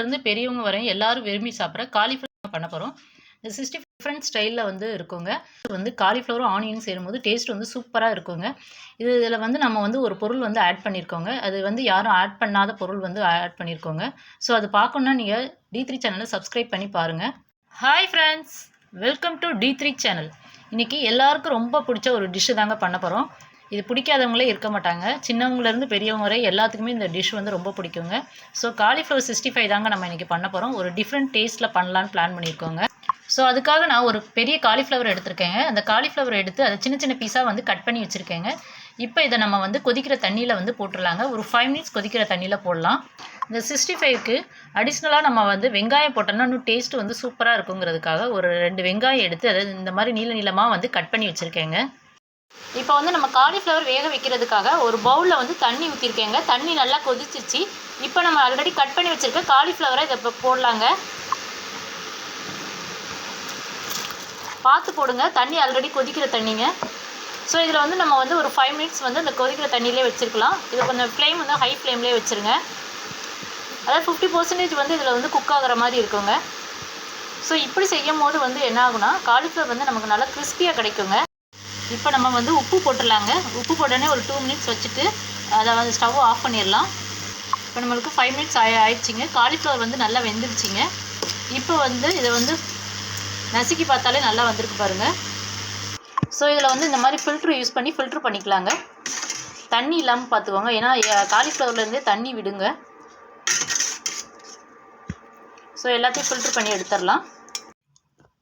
சின்னவங்கலேருந்து பெரியவங்க வரையும் எல்லாரும் விரும்பி சாப்பிட்ற காலிஃப்ளவர் பண்ண போகிறோம். இந்த 60 டிஃப்ரெண்ட் ஸ்டைலில் வந்து இருக்குங்க. இது வந்து காலிஃப்ளவரும் ஆனியனும் சேரும்போது டேஸ்ட் வந்து சூப்பராக இருக்குங்க. இதில் வந்து நம்ம வந்து ஒரு பொருள் வந்து ஆட் பண்ணியிருக்கோங்க. அது வந்து யாரும் ஆட் பண்ணாத பொருள் வந்து ஆட் பண்ணியிருக்கோங்க. ஸோ அது பார்க்கணுன்னா நீங்கள் D3 சேனலை சப்ஸ்கிரைப் பண்ணி பாருங்கள். Hi friends, welcome to D3 channel. இன்றைக்கி எல்லாருக்கும் ரொம்ப பிடிச்ச ஒரு டிஷ்ஷு தாங்க பண்ண போகிறோம். இது பிடிக்காதவங்களே இருக்க மாட்டாங்க. சின்னவங்கலேருந்து பெரியவங்க வரை எல்லாத்துக்குமே இந்த டிஷ் வந்து ரொம்ப பிடிக்குங்க. ஸோ காலிஃப்ளவர் 65 தாங்க நம்ம இன்றைக்கி பண்ண போகிறோம். ஒரு டிஃப்ரெண்ட் டேஸ்ட்டில் பண்ணலான்னு பிளான் பண்ணியிருக்கோங்க. ஸோ அதுக்காக நான் ஒரு பெரிய காலிஃப்ளவர் எடுத்திருக்கேங்க. அந்த காலிஃப்ளவர் எடுத்து அதை சின்ன சின்ன பீஸாக வந்து கட் பண்ணி வச்சுருக்கேங்க. இப்போ இதை நம்ம வந்து கொதிக்கிற தண்ணியில் வந்து போட்டுடலாங்க. ஒரு 5 மினிட்ஸ் கொதிக்கிற தண்ணியில் போடலாம். இந்த 65க்கு அடிஷ்னலாக நம்ம வந்து வெங்காயம் போட்டோம்னா இன்னும் டேஸ்ட்டு வந்து சூப்பராக இருக்குங்கிறதுக்காக ஒரு 2 வெங்காயம் எடுத்து அதை இந்த மாதிரி நீளமாக வந்து கட் பண்ணி வச்சுருக்கேங்க. இப்போ வந்து நம்ம காலிஃப்ளவர் வேக வைக்கிறதுக்காக ஒரு பவுலில் வந்து தண்ணி ஊற்றிருக்கேங்க. தண்ணி நல்லா கொதிச்சிருச்சு. இப்போ நம்ம ஆல்ரெடி கட் பண்ணி வச்சுருக்க காலிஃப்ளவரை இதை இப்போ போடலாங்க. பார்த்து போடுங்க, தண்ணி ஆல்ரெடி கொதிக்கிற தண்ணிங்க. ஸோ இதில் வந்து நம்ம வந்து ஒரு 5 மினிட்ஸ் வந்து இந்த கொதிக்கிற தண்ணியிலே வச்சுருக்கலாம். இதை கொஞ்சம் ஃப்ளேம் வந்து ஹை ஃப்ளேம்லேயே வச்சுருங்க. அதாவது 50% வந்து இதில் வந்து குக் ஆகிற மாதிரி இருக்குங்க. ஸோ இப்படி செய்யும் போது வந்து என்ன ஆகுனா காலிஃப்ளவர் வந்து நமக்கு நல்லா கிறிஸ்பியாக கிடைக்குங்க. இப்போ நம்ம வந்து உப்பு போட்டுடலாங்க. உப்பு போட்டோடனே ஒரு 2 மினிட்ஸ் வச்சுட்டு அதை வந்து ஸ்டவ் ஆஃப் பண்ணிடலாம். இப்போ நம்மளுக்கு 5 மினிட்ஸ் ஆயிடுச்சிங்க. காலிஃப்ளவர் வந்து நல்லா வெந்துருச்சிங்க. இப்போ வந்து இதை வந்து நசுக்கி பார்த்தாலே நல்லா வந்திருக்கு பாருங்கள். ஸோ இதில் வந்து இந்த மாதிரி ஃபில்ட்ரு யூஸ் பண்ணி ஃபில்ட்ரு பண்ணிக்கலாங்க. தண்ணி இல்லாமல் பார்த்துக்கோங்க, ஏன்னா காலிஃப்ளவர்லேருந்தே தண்ணி விடுங்க. ஸோ எல்லாத்தையும் ஃபில்ட்ரு பண்ணி எடுத்துடலாம்.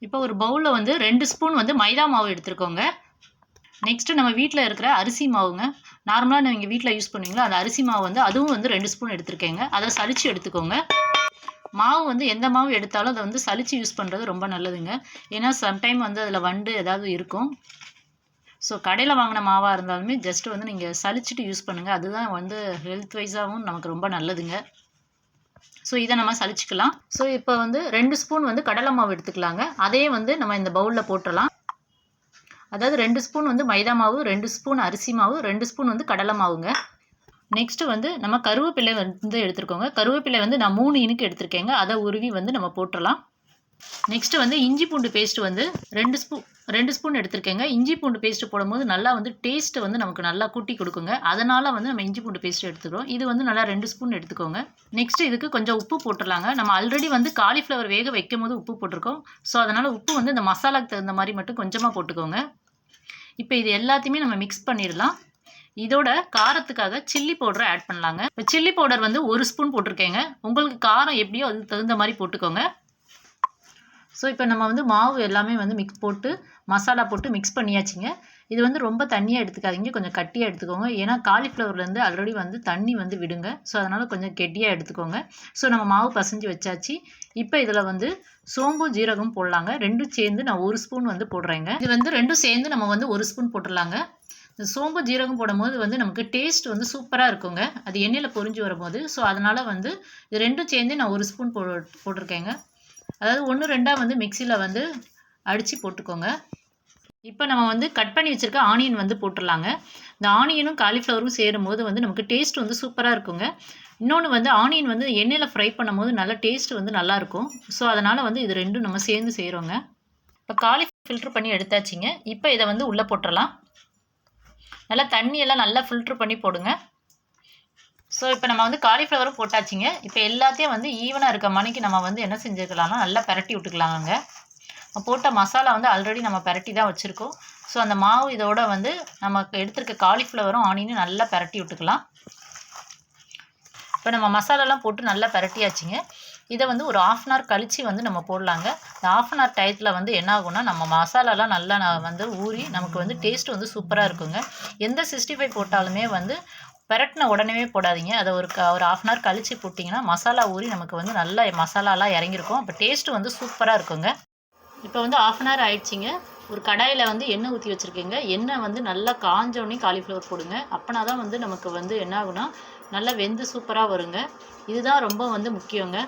இப்போ ஒரு பவுலில் வந்து 2 ஸ்பூன் வந்து மைதா மாவு எடுத்துருக்கோங்க. நெக்ஸ்ட்டு நம்ம வீட்டில் இருக்கிற அரிசி மாவுங்க. நார்மலாக நீங்கள் வீட்டில் யூஸ் பண்ணுவீங்களா அந்த அரிசி மாவு வந்து அதுவும் வந்து 2 ஸ்பூன் எடுத்துருக்கேங்க. அதை சலிச்சு எடுத்துக்கோங்க. மாவு வந்து எந்த மாவு எடுத்தாலும் அதை வந்து சலிச்சு யூஸ் பண்ணுறது ரொம்ப நல்லதுங்க. ஏன்னா சம்டைம் வந்து அதில் வண்டு ஏதாவது இருக்கும். ஸோ கடையில் வாங்கின மாவாக இருந்தாலுமே ஜஸ்ட்டு வந்து நீங்கள் சலிச்சுட்டு யூஸ் பண்ணுங்கள். அதுதான் வந்து ஹெல்த் வைஸாகவும் நமக்கு ரொம்ப நல்லதுங்க. ஸோ இதை நம்ம சலிச்சுக்கலாம். ஸோ இப்போ வந்து 2 ஸ்பூன் வந்து கடலை மாவு எடுத்துக்கலாங்க. அதே வந்து நம்ம இந்த பவுலில் போட்டுடலாம். அதாவது 2 ஸ்பூன் வந்து மைதா மாவு, 2 ஸ்பூன் அரிசி மாவு, 2 ஸ்பூன் வந்து கடலை மாவுங்க. நெக்ஸ்ட்டு வந்து நம்ம கருவேப்பிலை வந்து எடுத்துருக்கோங்க. கருவேப்பிலை வந்து நான் 3 இனுக்கு எடுத்திருக்கேங்க. அதை உருவி வந்து நம்ம போட்டுடலாம். நெக்ஸ்ட்டு வந்து இஞ்சி பூண்டு பேஸ்ட்டு வந்து 2 ஸ்பூன் எடுத்திருக்கேங்க. இஞ்சி பூண்டு பேஸ்ட்டு போடும்போது நல்லா வந்து டேஸ்ட்டு வந்து நமக்கு நல்லா கூட்டி கொடுக்குங்க. அதனால் வந்து நம்ம இஞ்சி பூண்டு பேஸ்ட்டு எடுத்துக்கிறோம். இது வந்து நல்லா 2 ஸ்பூன் எடுத்துக்கோங்க. நெக்ஸ்ட்டு இதுக்கு கொஞ்சம் உப்பு போட்டுடலாங்க. நம்ம ஆல்ரெடி வந்து காலிஃப்ளவர் வேக வைக்கும் போது உப்பு போட்டிருக்கோம். ஸோ அதனால் உப்பு வந்து இந்த மசாலாக்கு தகுந்த மாதிரி மட்டும் கொஞ்சமாக போட்டுக்கோங்க. இப்போ இது எல்லாத்தையுமே நம்ம மிக்ஸ் பண்ணிடலாம். இதோட காரத்துக்காக சில்லி பவுடரை ஆட் பண்ணலாங்க. இப்போ சில்லி பவுடர் வந்து 1 ஸ்பூன் போட்டிருக்கேங்க. உங்களுக்கு காரம் எப்படியோ அதுக்கு தகுந்த மாதிரி போட்டுக்கோங்க. ஸோ இப்போ நம்ம வந்து மாவு எல்லாமே வந்து மசாலா போட்டு மிக்ஸ் பண்ணியாச்சுங்க. இது வந்து ரொம்ப தண்ணியாக எடுத்துக்காதீங்க, கொஞ்சம் கட்டியாக எடுத்துக்கோங்க. ஏன்னா காலிஃப்ளவர்லேருந்து ஆல்ரெடி வந்து தண்ணி வந்து விடுங்க. ஸோ அதனால் கொஞ்சம் கெட்டியாக எடுத்துக்கோங்க. ஸோ நம்ம மாவு பசைஞ்சு வச்சாச்சு. இப்போ இதில் வந்து சோம்பு ஜீரகம் போடலாங்க. 2 சேர்ந்து நான் 1 ஸ்பூன் வந்து போடுறேங்க. இது வந்து 2 சேர்ந்து நம்ம வந்து 1 ஸ்பூன் போட்டுடலாங்க. இந்த சோம்பு ஜீரகம் போடும்போது வந்து நமக்கு டேஸ்ட் வந்து சூப்பராக இருக்குங்க. அது எண்ணெயில் பொரிஞ்சு வரும்போது. ஸோ அதனால் வந்து இது 2 சேர்ந்து நான் 1 ஸ்பூன் போட்டிருக்கேங்க. அதாவது 1 2 வந்து மிக்சியில் வந்து அடித்து போட்டுக்கோங்க. இப்போ நம்ம வந்து கட் பண்ணி வச்சுருக்க ஆனியன் வந்து போட்டுடலாங்க. இந்த ஆனியனும் காலிஃப்ளவரும் சேரும்போது வந்து நமக்கு டேஸ்ட் வந்து சூப்பராக இருக்குங்க. இன்னொன்று வந்து ஆனியன் வந்து எண்ணெயில் ஃப்ரை பண்ணும்போது நல்லா டேஸ்ட் வந்து நல்லாயிருக்கும். ஸோ அதனால் வந்து இது 2 நம்ம சேர்ந்து செய்கிறோங்க. இப்போ காலிஃப்ளவர் ஃபில்ட்ரு பண்ணி எடுத்தாச்சிங்க. இப்போ இதை வந்து உள்ளே போட்டுடலாம். நல்லா தண்ணியெல்லாம் நல்லா ஃபில்ட்ரு பண்ணி போடுங்க. ஸோ இப்போ நம்ம வந்து காலிஃப்ளவரும் போட்டாச்சுங்க. இப்போ எல்லாத்தையும் வந்து ஈவனாக இருக்க மணிக்கு நம்ம வந்து என்ன செஞ்சுக்கலாம்னா நல்லா பரட்டி விட்டுக்கலாங்க. போட்ட மசாலா வந்து ஆல்ரெடி நம்ம பரட்டி தான் வச்சுருக்கோம். ஸோ அந்த மாவு இதோட வந்து நமக்கு எடுத்துருக்க காலிஃப்ளவரும் ஆனியனும் நல்லா பரட்டி விட்டுக்கலாம். இப்போ நம்ம மசாலாலாம் போட்டு நல்லா பரட்டியாச்சுங்க. இதை வந்து ஒரு 1/2 அன் ஹவர் கழித்து வந்து நம்ம போடலாங்க. இந்த 1/2 அன் ஹவர் டயத்தில் வந்து என்ன ஆகும்னா நம்ம மசாலாலாம் நல்லா வந்து ஊறி நமக்கு வந்து டேஸ்ட் வந்து சூப்பராக இருக்குங்க. எந்த 65 போட்டாலுமே வந்து பரட்டின உடனே போடாதீங்க. அதை ஒரு 1/2 அன் ஹவர் கழித்து போட்டிங்கன்னா மசாலா ஊறி நமக்கு வந்து நல்ல மசாலாலாம் இறங்கியிருக்கும். அப்போ டேஸ்ட்டு வந்து சூப்பராக இருக்குங்க. இப்போ வந்து 1/2 அன் ஹவர் ஆயிடுச்சிங்க. ஒரு கடாயில் வந்து எண்ணெய் ஊற்றி வச்சுருக்கேங்க. எண்ணெய் வந்து நல்லா காஞ்சோடனே காலிஃப்ளவர் போடுங்க. அப்போனா தான் வந்து நமக்கு வந்து என்ன ஆகுனா நல்லா வெந்து சூப்பராக வருங்க. இதுதான் ரொம்ப வந்து முக்கியங்க.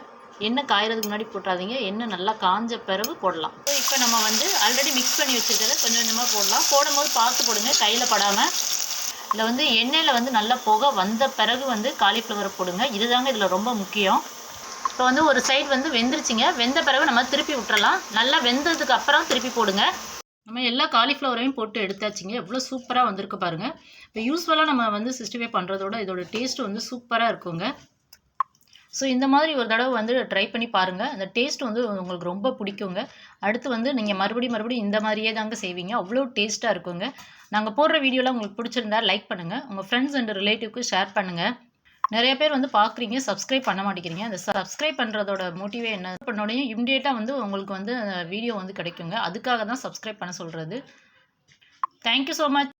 எண்ணெய் காயறதுக்கு முன்னாடி போட்டாதீங்க. எண்ணெய் நல்லா காஞ்ச பிறகு போடலாம். இப்போ நம்ம வந்து ஆல்ரெடி மிக்ஸ் பண்ணி வச்சுருக்கிறத கொஞ்சம் கொஞ்சமாக போடலாம். போடும்போது பார்த்து போடுங்க, கையில் படாமல். இதில் வந்து எண்ணெயில் வந்து நல்லா புகை வந்த பிறகு வந்து காலிஃப்ளவரை போடுங்க. இதுதாங்க இதில் ரொம்ப முக்கியம். இப்போ வந்து ஒரு சைடு வந்து வெந்துருச்சுங்க. வெந்த பிறகு நம்ம திருப்பி விட்டுறலாம். நல்லா வெந்ததுக்கு அப்புறம் திருப்பி போடுங்க. நம்ம எல்லா காலிஃப்ளவரையும் போட்டு எடுத்தாச்சுங்க. எவ்வளோ சூப்பராக வந்திருக்கு பாருங்கள். இப்போ யூஸ்வலாக நம்ம வந்து 65 பண்ணுறதோட இதோட டேஸ்ட் வந்து சூப்பராக இருக்குங்க. ஸோ இந்த மாதிரி ஒரு தடவை வந்து ட்ரை பண்ணி பாருங்கள். அந்த டேஸ்ட் வந்து உங்களுக்கு ரொம்ப பிடிக்குங்க. அடுத்து வந்து நீங்கள் மறுபடியும் இந்த மாதிரியே தாங்க செய்வீங்க. அவ்வளோ டேஸ்ட்டாக இருக்குங்க. நாங்கள் போடுற வீடியோலாம் உங்களுக்கு பிடிச்சிருந்தா லைக் பண்ணுங்கள். உங்கள் ஃப்ரெண்ட்ஸ் அண்ட் ரிலேட்டிவ்க்கு ஷேர் பண்ணுங்கள். நிறைய பேர் வந்து பார்க்குறீங்க, சப்ஸ்கிரைப் பண்ண மாட்டேங்கிறீங்க. அந்த சப்ஸ்கிரைப் பண்ணுறதோட மோட்டிவே என்ன பண்ணோடனே இமிடியேட்டாக வந்து உங்களுக்கு வந்து வீடியோ வந்து கிடைக்குங்க. அதுக்காக தான் சப்ஸ்கிரைப் பண்ண சொல்கிறது. Thank you so much.